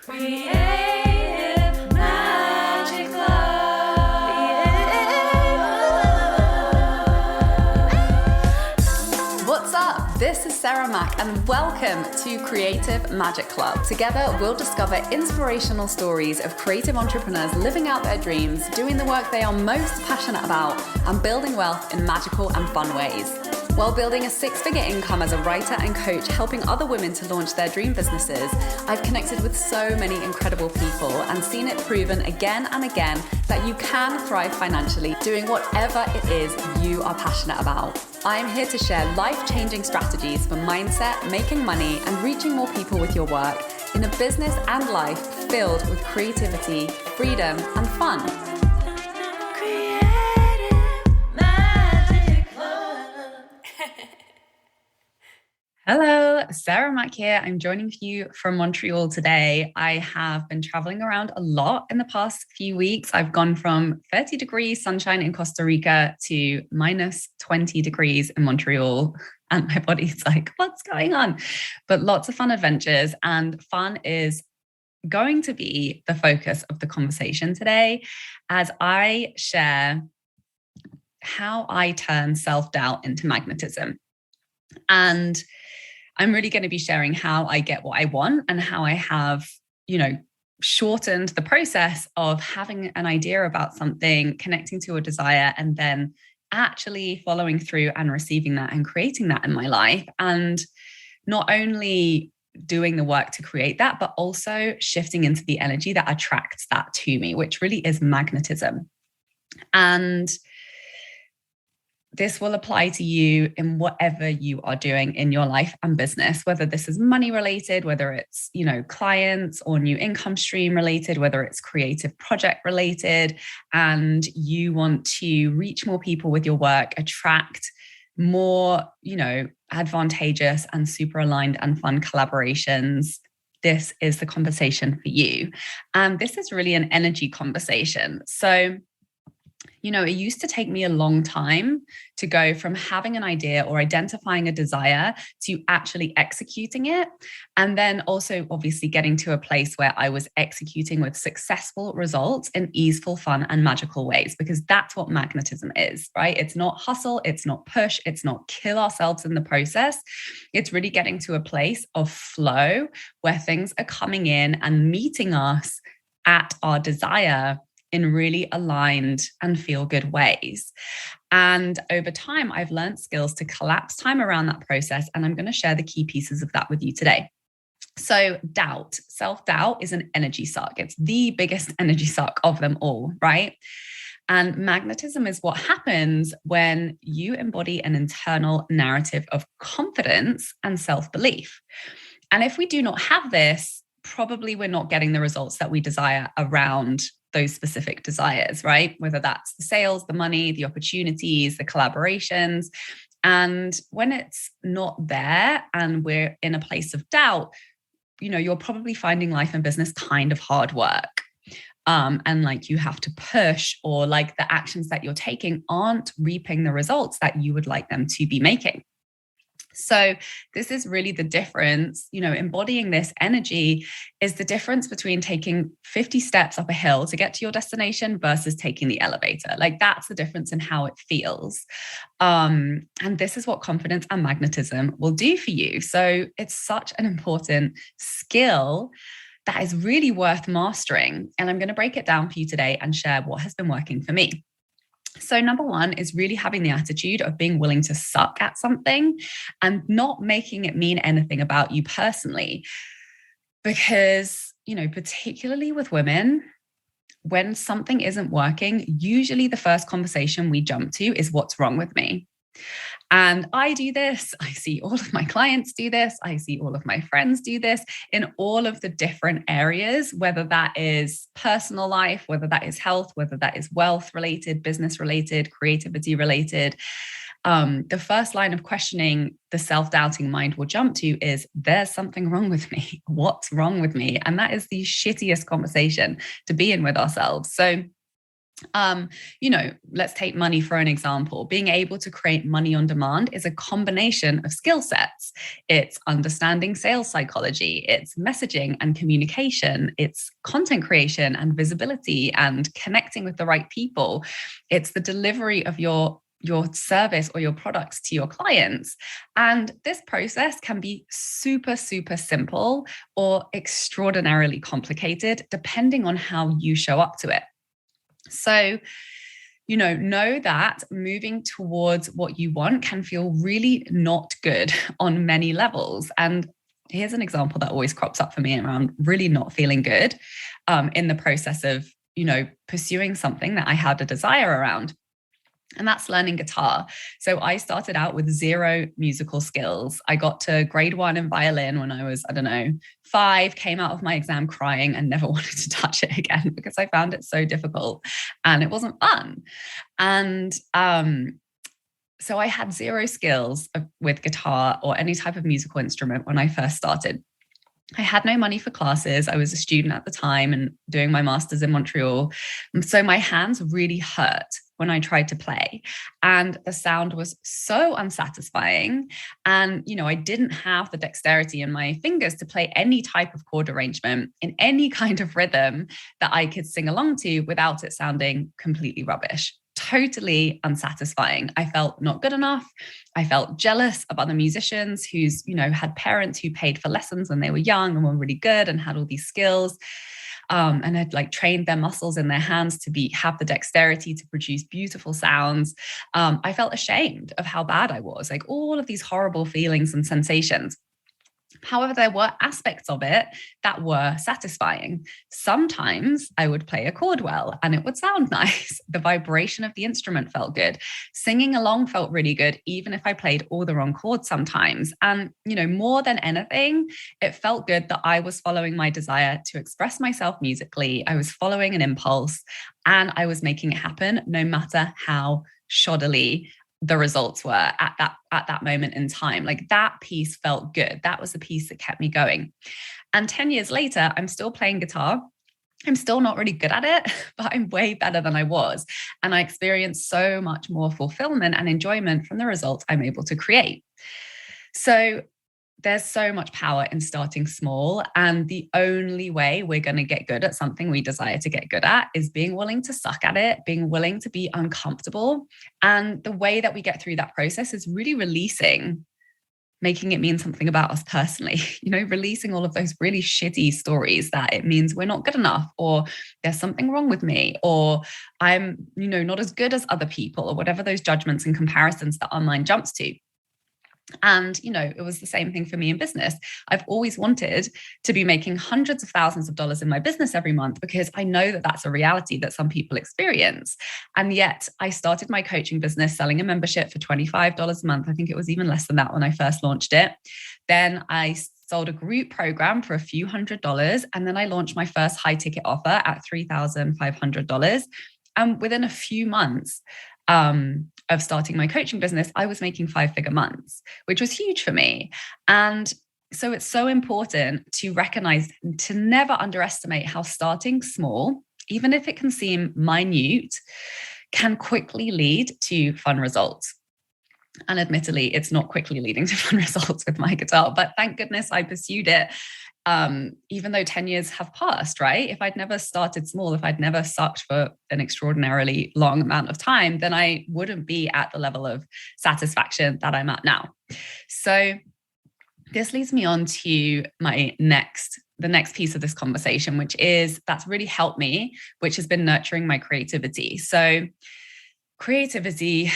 Creative Magic Club. What's up? This is Sarah Mack and welcome to Creative Magic Club. Together, we'll discover inspirational stories of creative entrepreneurs living out their dreams, doing the work they are most passionate about, and building wealth in magical and fun ways. While building a six-figure income as a writer and coach, helping other women to launch their dream businesses, I've connected with so many incredible people and seen it proven again and again that you can thrive financially doing whatever it is you are passionate about. I'm here to share life-changing strategies for mindset, making money, and reaching more people with your work in a business and life filled with creativity, freedom, and fun. Hello, Sarah Mack here. I'm joining you from Montreal today. I have been traveling around a lot in the past few weeks. I've gone from 30 degrees sunshine in Costa Rica to minus 20 degrees in Montreal. And my body's like, what's going on? But lots of fun adventures, and fun is going to be the focus of the conversation today as I share how I turn self-doubt into magnetism. And I'm really going to be sharing how I get what I want and how I have, shortened the process of having an idea about something, connecting to a desire, and then actually following through and receiving that and creating that in my life. And not only doing the work to create that, but also shifting into the energy that attracts that to me, which really is magnetism. And this will apply to you in whatever you are doing in your life and business, whether this is money related, whether it's, clients or new income stream related, whether it's creative project related, and you want to reach more people with your work, attract more, advantageous and super aligned and fun collaborations. This is the conversation for you. And this is really an energy conversation. So it used to take me a long time to go from having an idea or identifying a desire to actually executing it. And then also obviously getting to a place where I was executing with successful results in easeful, fun, and magical ways, because that's what magnetism is, right? It's not hustle. It's not push. It's not kill ourselves in the process. It's really getting to a place of flow where things are coming in and meeting us at our desire in really aligned and feel good ways. And over time, I've learned skills to collapse time around that process. And I'm going to share the key pieces of that with you today. So doubt, self-doubt is an energy suck. It's the biggest energy suck of them all, right? And magnetism is what happens when you embody an internal narrative of confidence and self-belief. And if we do not have this, probably we're not getting the results that we desire around those specific desires, right? Whether that's the sales, the money, the opportunities, the collaborations. And when it's not there and we're in a place of doubt, you're probably finding life and business kind of hard work. And like you have to push, or like the actions that you're taking aren't reaping the results that you would like them to be making. So this is really the difference, embodying this energy is the difference between taking 50 steps up a hill to get to your destination versus taking the elevator. Like that's the difference in how it feels. And this is what confidence and magnetism will do for you. So it's such an important skill that is really worth mastering. And I'm going to break it down for you today and share what has been working for me. So number one is really having the attitude of being willing to suck at something and not making it mean anything about you personally. Because, particularly with women, when something isn't working, usually the first conversation we jump to is what's wrong with me. And I do this. I see all of my clients do this. I see all of my friends do this in all of the different areas, whether that is personal life, whether that is health, whether that is wealth related, business related, creativity related. The first line of questioning the self-doubting mind will jump to is, there's something wrong with me. What's wrong with me? And that is the shittiest conversation to be in with ourselves. So Let's take money for an example. Being able to create money on demand is a combination of skill sets. It's understanding sales psychology, it's messaging and communication, it's content creation and visibility and connecting with the right people. It's the delivery of your service or your products to your clients. And this process can be super, super simple or extraordinarily complicated, depending on how you show up to it. So, know that moving towards what you want can feel really not good on many levels. And here's an example that always crops up for me around really not feeling good in the process of, pursuing something that I had a desire around. And that's learning guitar. So I started out with 0 musical skills. I got to grade 1 in violin when I was, 5, came out of my exam crying and never wanted to touch it again because I found it so difficult and it wasn't fun. And so I had 0 skills with guitar or any type of musical instrument when I first started. I had no money for classes. I was a student at the time and doing my master's in Montreal. So my hands really hurt when I tried to play. And the sound was so unsatisfying. And, I didn't have the dexterity in my fingers to play any type of chord arrangement in any kind of rhythm that I could sing along to without it sounding completely rubbish. Totally unsatisfying. I felt not good enough. I felt jealous of other musicians who's, had parents who paid for lessons when they were young and were really good and had all these skills. And had trained their muscles in their hands to have the dexterity to produce beautiful sounds. I felt ashamed of how bad I was, all of these horrible feelings and sensations. However, there were aspects of it that were satisfying. Sometimes I would play a chord well and it would sound nice. The vibration of the instrument felt good. Singing along felt really good, even if I played all the wrong chords sometimes. And, more than anything, it felt good that I was following my desire to express myself musically. I was following an impulse and I was making it happen, no matter how shoddily the results were at that moment in time. That piece felt good. That was the piece that kept me going. And 10 years later, I'm still playing guitar. I'm still not really good at it, but I'm way better than I was. And I experience so much more fulfillment and enjoyment from the results I'm able to create. So there's so much power in starting small. And the only way we're going to get good at something we desire to get good at is being willing to suck at it, being willing to be uncomfortable. And the way that we get through that process is really releasing, making it mean something about us personally, releasing all of those really shitty stories that it means we're not good enough, or there's something wrong with me, or I'm, not as good as other people, or whatever those judgments and comparisons that our mind jumps to. And, it was the same thing for me in business. I've always wanted to be making hundreds of thousands of dollars in my business every month because I know that that's a reality that some people experience. And yet I started my coaching business selling a membership for $25 a month. I think it was even less than that when I first launched it. Then I sold a group program for a few $100s. And then I launched my first high ticket offer at $3,500. And within a few months, of starting my coaching business, I was making 5-figure months, which was huge for me. And so it's so important to recognize, to never underestimate how starting small, even if it can seem minute, can quickly lead to fun results. And admittedly, it's not quickly leading to fun results with my guitar, but thank goodness I pursued it. Even though 10 years have passed, right? If I'd never started small, if I'd never sucked for an extraordinarily long amount of time, then I wouldn't be at the level of satisfaction that I'm at now. So this leads me on to the next piece of this conversation, which is that's really helped me, which has been nurturing my creativity. So creativity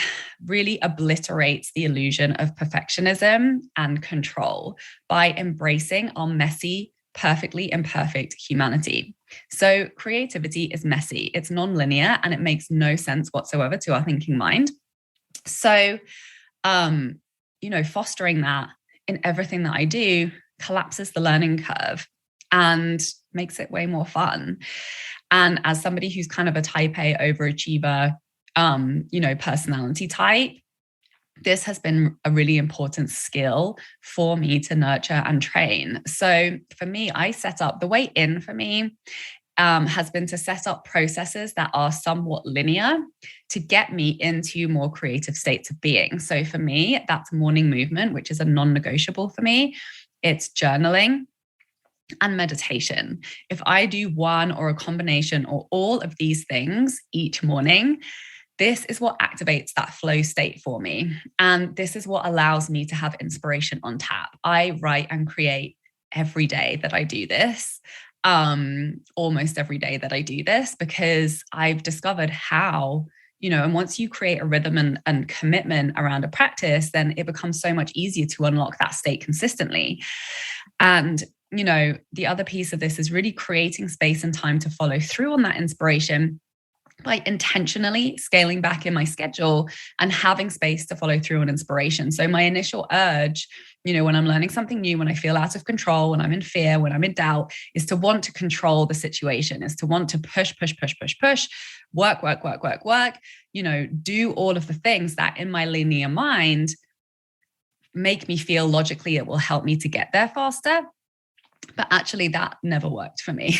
really obliterates the illusion of perfectionism and control by embracing our messy, perfectly imperfect humanity. So creativity is messy, it's non-linear, and it makes no sense whatsoever to our thinking mind. So, fostering that in everything that I do collapses the learning curve and makes it way more fun. And as somebody who's kind of a type A overachiever, personality type, this has been a really important skill for me to nurture and train. So for me, I set up the way in for me has been to set up processes that are somewhat linear to get me into more creative states of being. So for me, that's morning movement, which is a non-negotiable for me. It's journaling and meditation. If I do one or a combination or all of these things each morning, this is what activates that flow state for me. And this is what allows me to have inspiration on tap. I write and create every day that I do this, almost every day that I do this, because I've discovered how, and once you create a rhythm and commitment around a practice, then it becomes so much easier to unlock that state consistently. And the other piece of this is really creating space and time to follow through on that inspiration by intentionally scaling back in my schedule and having space to follow through on inspiration. So my initial urge, when I'm learning something new, when I feel out of control, when I'm in fear, when I'm in doubt, is to want to control the situation, is to want to push, work, do all of the things that in my linear mind make me feel logically it will help me to get there faster. But actually, that never worked for me.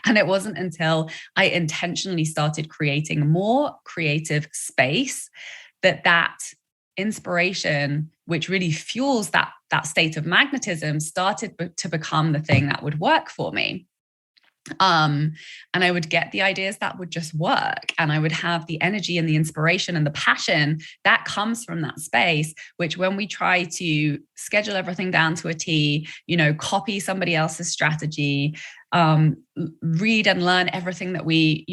And it wasn't until I intentionally started creating more creative space that inspiration, which really fuels that state of magnetism, started to become the thing that would work for me. And I would get the ideas that would just work, and I would have the energy and the inspiration and the passion that comes from that space, which when we try to schedule everything down to a T, copy somebody else's strategy, read and learn everything that we,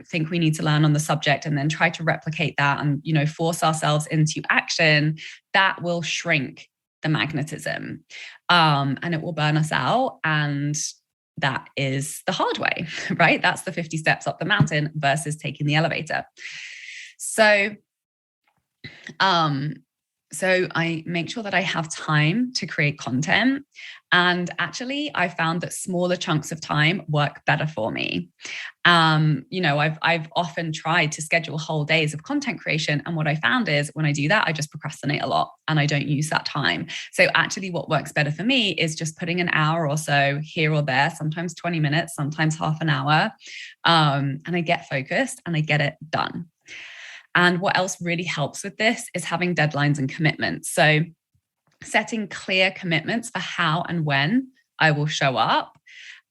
think we need to learn on the subject, and then try to replicate that and, force ourselves into action, that will shrink the magnetism, and it will burn us out. And that is the hard way, right? That's the 50 steps up the mountain versus taking the elevator. So I make sure that I have time to create content. And actually, I found that smaller chunks of time work better for me. I've often tried to schedule whole days of content creation. And what I found is when I do that, I just procrastinate a lot and I don't use that time. So actually what works better for me is just putting an hour or so here or there, sometimes 20 minutes, sometimes half an hour. And I get focused and I get it done. And what else really helps with this is having deadlines and commitments. So setting clear commitments for how and when I will show up.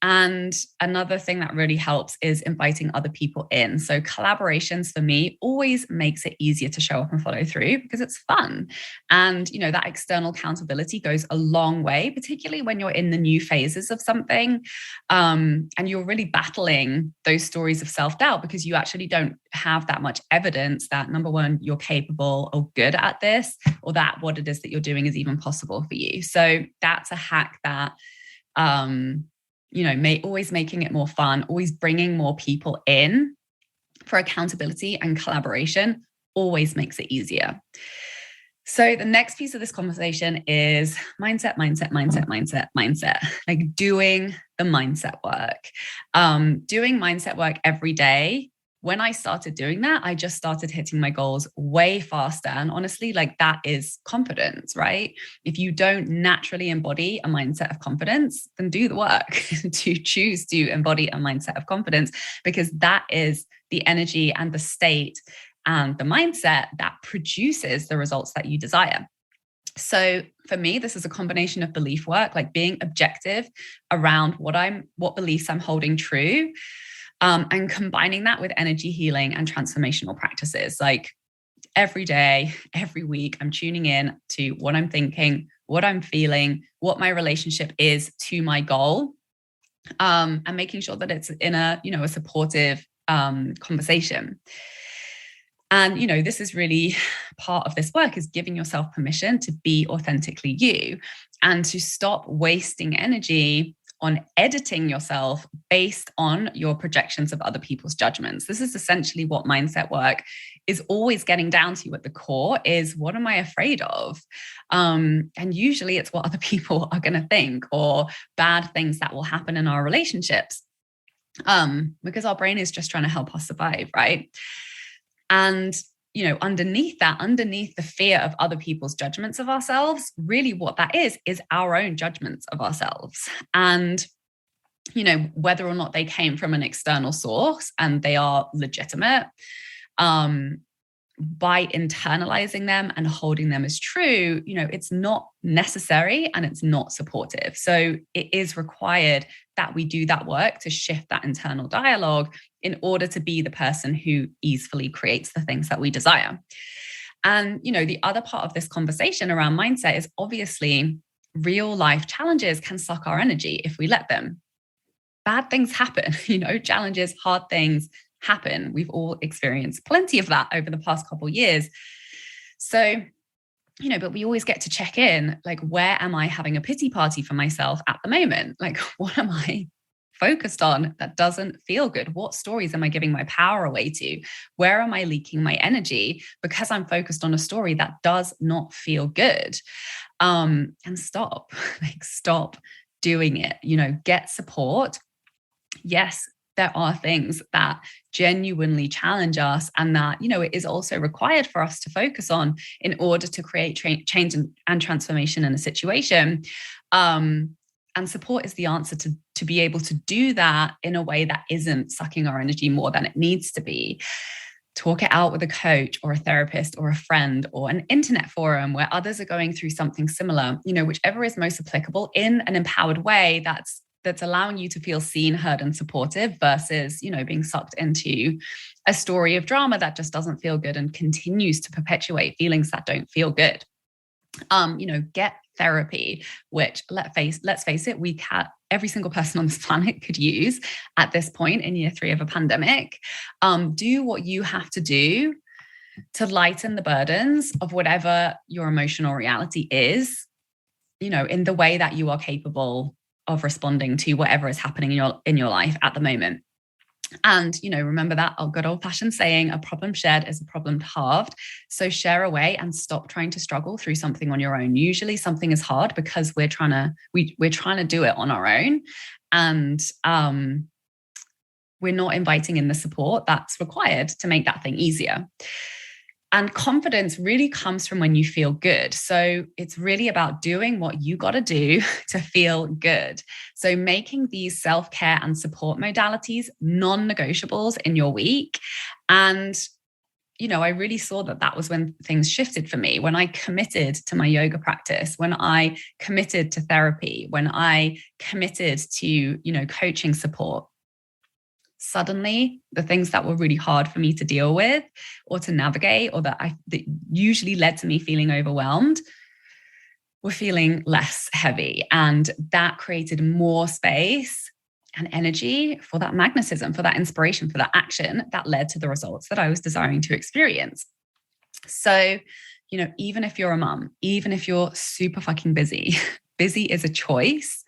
And another thing that really helps is inviting other people in. So collaborations for me always makes it easier to show up and follow through because it's fun. And, that external accountability goes a long way, particularly when you're in the new phases of something, and you're really battling those stories of self-doubt because you actually don't have that much evidence that, number one, you're capable or good at this, or that what it is that you're doing is even possible for you. So that's a hack that, always making it more fun, always bringing more people in for accountability and collaboration always makes it easier. So the next piece of this conversation is mindset, like doing the mindset work. Doing mindset work every day. When I started doing that, I just started hitting my goals way faster. And honestly, that is confidence, right? If you don't naturally embody a mindset of confidence, then do the work to choose to embody a mindset of confidence, because that is the energy and the state and the mindset that produces the results that you desire. So for me, this is a combination of belief work, like being objective around what beliefs I'm holding true. And combining that with energy healing and transformational practices. Like every day, every week, I'm tuning in to what I'm thinking, what I'm feeling, what my relationship is to my goal, and making sure that it's in a supportive conversation. And, this is really part of this work, is giving yourself permission to be authentically you and to stop wasting energy on editing yourself based on your projections of other people's judgments. This is essentially what mindset work is always getting down to at the core, is what am I afraid of? And usually it's what other people are going to think, or bad things that will happen in our relationships, because our brain is just trying to help us survive, right? And underneath the fear of other people's judgments of ourselves, really what that is our own judgments of ourselves. And whether or not they came from an external source and they are legitimate, by internalizing them and holding them as true, it's not necessary and it's not supportive. So it is required that we do that work to shift that internal dialogue in order to be the person who easily creates the things that we desire. And, the other part of this conversation around mindset is obviously real life challenges can suck our energy if we let them. Bad things happen, challenges, hard things happen. We've all experienced plenty of that over the past couple of years. So, but we always get to check in, like, where am I having a pity party for myself at the moment? Like, what am I focused on that doesn't feel good? What stories am I giving my power away to? Where am I leaking my energy because I'm focused on a story that does not feel good? And stop doing it, get support. Yes, there are things that genuinely challenge us and that, it is also required for us to focus on in order to create change and transformation in a situation. And support is the answer to be able to do that in a way that isn't sucking our energy more than it needs to be. Talk it out with a coach or a therapist or a friend or an internet forum where others are going through something similar, whichever is most applicable in an empowered way that's allowing you to feel seen, heard, and supportive versus, being sucked into a story of drama that just doesn't feel good and continues to perpetuate feelings that don't feel good. Get therapy, which let's face it, every single person on this planet could use at this point in year 3 of a pandemic. Do what you have to do to lighten the burdens of whatever your emotional reality is, in the way that you are capable of responding to whatever is happening in your life at the moment. And, remember that good old fashioned saying, a problem shared is a problem halved. So share away and stop trying to struggle through something on your own. Usually something is hard because we're trying to do it on our own. And we're not inviting in the support that's required to make that thing easier. And confidence really comes from when you feel good. So it's really about doing what you got to do to feel good. So making these self-care and support modalities non-negotiables in your week. And, I really saw that was when things shifted for me, when I committed to my yoga practice, when I committed to therapy, when I committed to, coaching support. Suddenly, the things that were really hard for me to deal with or to navigate, or that usually led to me feeling overwhelmed, were feeling less heavy. And that created more space and energy for that magnetism, for that inspiration, for that action that led to the results that I was desiring to experience. So, even if you're a mom, even if you're super fucking busy, busy is a choice.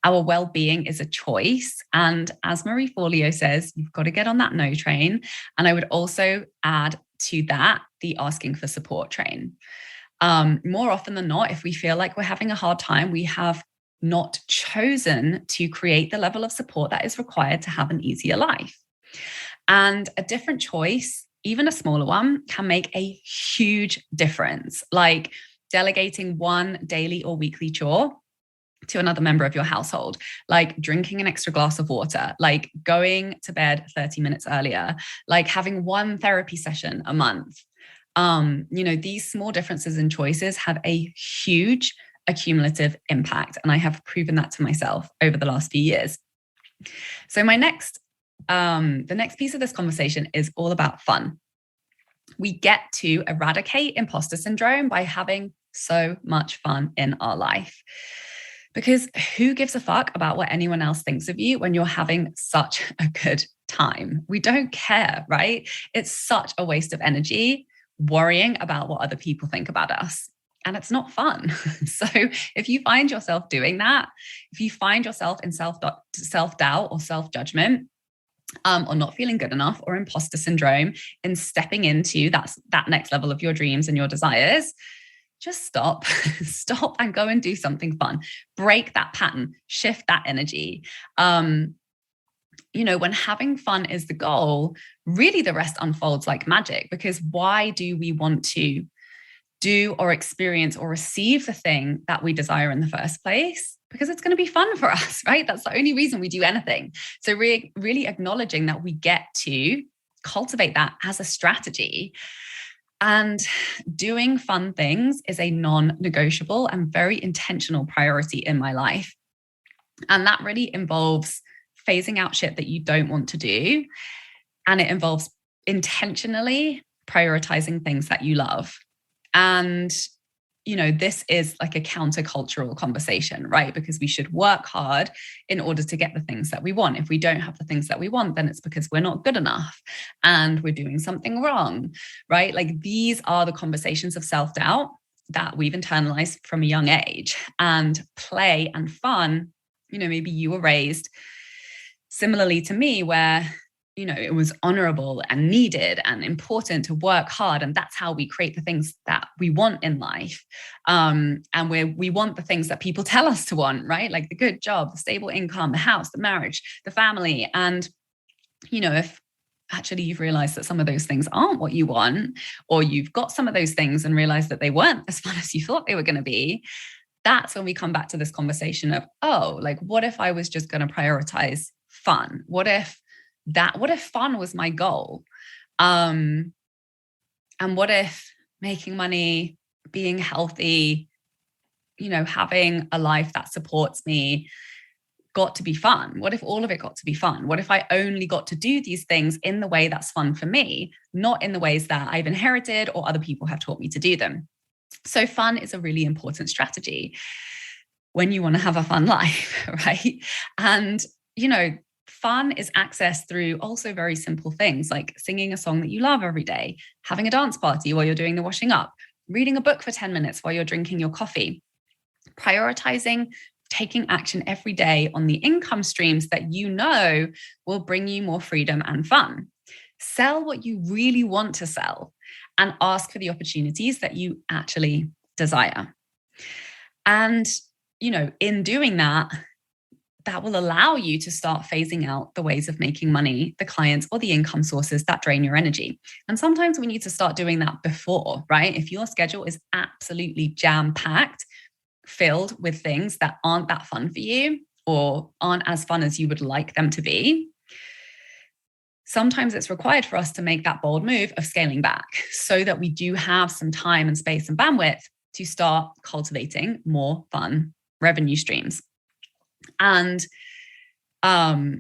Our well-being is a choice. And as Marie Forleo says, you've got to get on that no train. And I would also add to that the asking for support train. More often than not, if we feel like we're having a hard time, we have not chosen to create the level of support that is required to have an easier life. And a different choice, even a smaller one, can make a huge difference. Like delegating one daily or weekly chore to another member of your household, like drinking an extra glass of water, like going to bed 30 minutes earlier, like having one therapy session a month. These small differences in choices have a huge accumulative impact. And I have proven that to myself over the last few years. So the next piece of this conversation is all about fun. We get to eradicate imposter syndrome by having so much fun in our life. Because who gives a fuck about what anyone else thinks of you when you're having such a good time? We don't care, right? It's such a waste of energy worrying about what other people think about us. And it's not fun. So if you find yourself doing that, if you find yourself in self-doubt or self-judgment, or not feeling good enough, or imposter syndrome in stepping into that next level of your dreams and your desires, just stop and go and do something fun. Break that pattern, shift that energy. When having fun is the goal, really the rest unfolds like magic, because why do we want to do or experience or receive the thing that we desire in the first place? Because it's going to be fun for us, right? That's the only reason we do anything. So really acknowledging that we get to cultivate that as a strategy. And doing fun things is a non-negotiable and very intentional priority in my life. And that really involves phasing out shit that you don't want to do. And it involves intentionally prioritizing things that you love. And this is like a countercultural conversation, right? Because we should work hard in order to get the things that we want. If we don't have the things that we want, then it's because we're not good enough and we're doing something wrong, right? Like these are the conversations of self-doubt that we've internalized from a young age. And play and fun, maybe you were raised similarly to me where it was honorable and needed and important to work hard. And that's how we create the things that we want in life. And we want the things that people tell us to want, right? Like the good job, the stable income, the house, the marriage, the family. And, if actually you've realized that some of those things aren't what you want, or you've got some of those things and realized that they weren't as fun as you thought they were going to be, that's when we come back to this conversation of, what if I was just going to prioritize fun? What if fun was my goal? And what if making money, being healthy, having a life that supports me got to be fun? What if all of it got to be fun? What if I only got to do these things in the way that's fun for me, not in the ways that I've inherited or other people have taught me to do them? So fun is a really important strategy when you want to have a fun life, right? And, fun is accessed through also very simple things like singing a song that you love every day, having a dance party while you're doing the washing up, reading a book for 10 minutes while you're drinking your coffee, prioritizing taking action every day on the income streams that will bring you more freedom and fun. Sell what you really want to sell and ask for the opportunities that you actually desire. And, in doing that, that will allow you to start phasing out the ways of making money, the clients or the income sources that drain your energy. And sometimes we need to start doing that before, right? If your schedule is absolutely jam-packed, filled with things that aren't that fun for you or aren't as fun as you would like them to be, sometimes it's required for us to make that bold move of scaling back so that we do have some time and space and bandwidth to start cultivating more fun revenue streams. And, by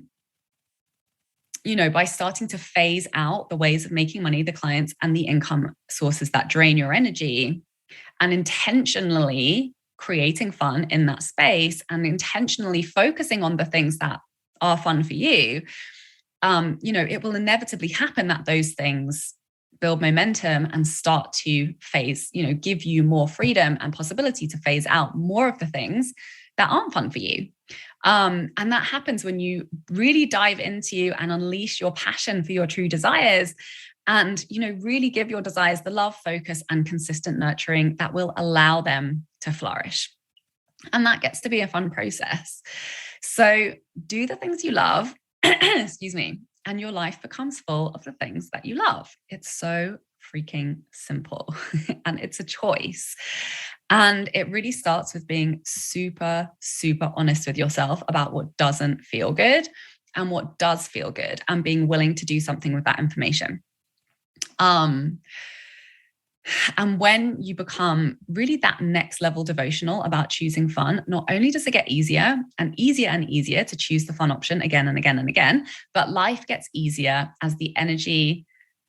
starting to phase out the ways of making money, the clients and the income sources that drain your energy, and intentionally creating fun in that space and intentionally focusing on the things that are fun for you, it will inevitably happen that those things build momentum and start to phase, give you more freedom and possibility to phase out more of the things that aren't fun for you. And that happens when you really dive into and unleash your passion for your true desires and, really give your desires the love, focus, and consistent nurturing that will allow them to flourish. And that gets to be a fun process. So do the things you love, excuse me, and your life becomes full of the things that you love. It's so freaking simple and it's a choice. And it really starts with being super, super honest with yourself about what doesn't feel good and what does feel good and being willing to do something with that information. And when you become really that next level devotional about choosing fun, not only does it get easier and easier and easier to choose the fun option again and again and again, but life gets easier as the energy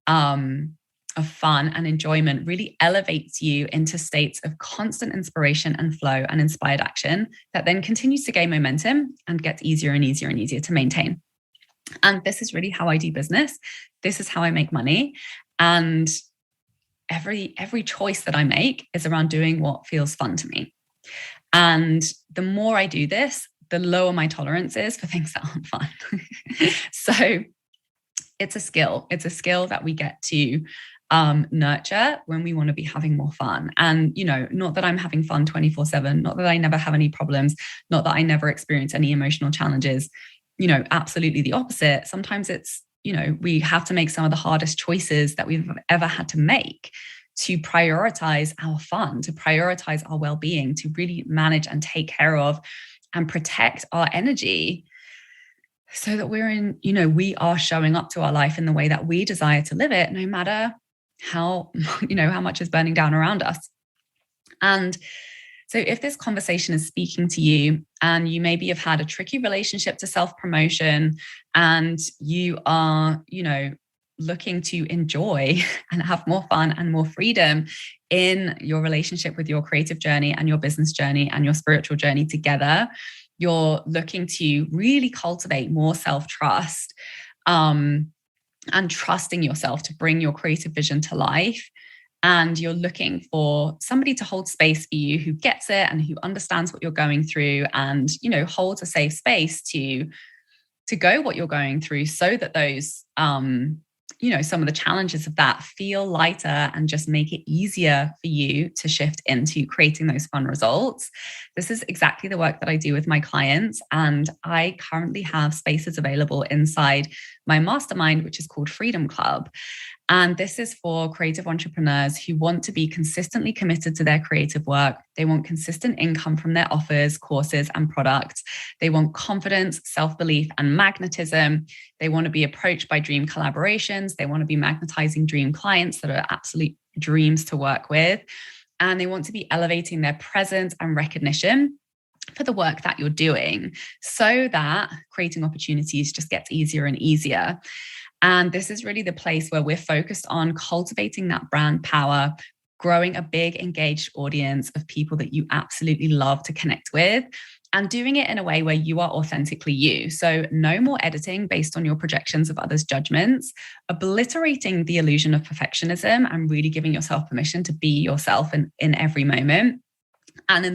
of fun and enjoyment really elevates you into states of constant inspiration and flow and inspired action that then continues to gain momentum and gets easier and easier and easier to maintain. And this is really how I do business. This is how I make money. And every choice that I make is around doing what feels fun to me. And the more I do this, the lower my tolerance is for things that aren't fun. So it's a skill. It's a skill that we get to nurture when we want to be having more fun. And, not that I'm having fun 24/7, not that I never have any problems, not that I never experience any emotional challenges, absolutely the opposite. Sometimes it's, we have to make some of the hardest choices that we've ever had to make to prioritize our fun, to prioritize our well-being, to really manage and take care of and protect our energy so that we are showing up to our life in the way that we desire to live it, no matter how much is burning down around us. And so if this conversation is speaking to you and you maybe have had a tricky relationship to self-promotion and you are, looking to enjoy and have more fun and more freedom in your relationship with your creative journey and your business journey and your spiritual journey together, you're looking to really cultivate more self-trust and trusting yourself to bring your creative vision to life, and you're looking for somebody to hold space for you who gets it and who understands what you're going through and, holds a safe space to go what you're going through, so that those, some of the challenges of that feel lighter and just make it easier for you to shift into creating those fun results. This is exactly the work that I do with my clients. And I currently have spaces available inside my mastermind, which is called Freedom Club. And this is for creative entrepreneurs who want to be consistently committed to their creative work. They want consistent income from their offers, courses, and products. They want confidence, self-belief, and magnetism. They want to be approached by dream collaborations. They want to be magnetizing dream clients that are absolute dreams to work with. And they want to be elevating their presence and recognition for the work that you're doing, so that creating opportunities just gets easier and easier. And this is really the place where we're focused on cultivating that brand power, growing a big engaged audience of people that you absolutely love to connect with, and doing it in a way where you are authentically you. So no more editing based on your projections of others' judgments, obliterating the illusion of perfectionism and really giving yourself permission to be yourself in every moment and in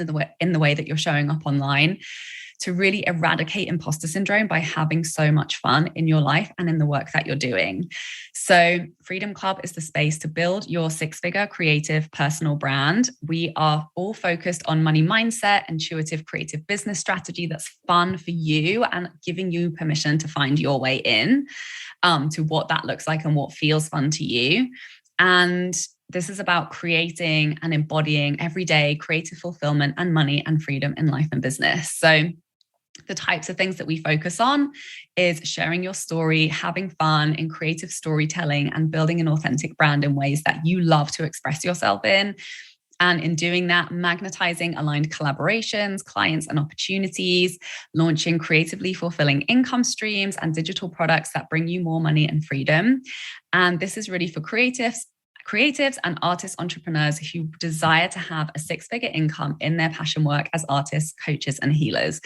the way that you're showing up online, to really eradicate imposter syndrome by having so much fun in your life and in the work that you're doing. So Freedom Club is the space to build your six-figure creative personal brand. We are all focused on money mindset, intuitive creative business strategy that's fun for you and giving you permission to find your way in to what that looks like and what feels fun to you. And this is about creating and embodying everyday creative fulfillment and money and freedom in life and business. So the types of things that we focus on is sharing your story, having fun in creative storytelling, and building an authentic brand in ways that you love to express yourself in. And in doing that, magnetizing aligned collaborations, clients, and opportunities, launching creatively fulfilling income streams and digital products that bring you more money and freedom. And this is really for creatives and artist entrepreneurs who desire to have a six-figure income in their passion work as artists, coaches, and healers.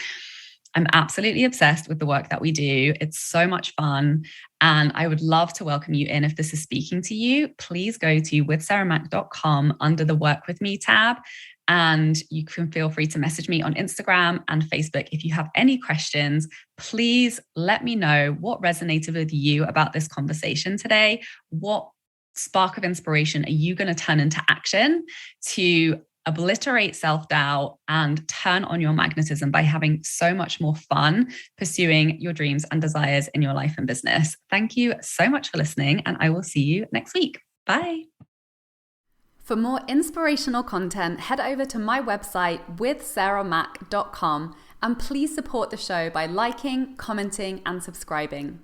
I'm absolutely obsessed with the work that we do. It's so much fun. And I would love to welcome you in. If this is speaking to you, please go to withsarahmac.com under the Work With Me tab. And you can feel free to message me on Instagram and Facebook. If you have any questions, please let me know what resonated with you about this conversation today. What spark of inspiration are you going to turn into action to obliterate self-doubt and turn on your magnetism by having so much more fun pursuing your dreams and desires in your life and business? Thank you so much for listening, and I will see you next week. Bye. For more inspirational content, head over to my website withsarahmac.com, and please support the show by liking, commenting, and subscribing.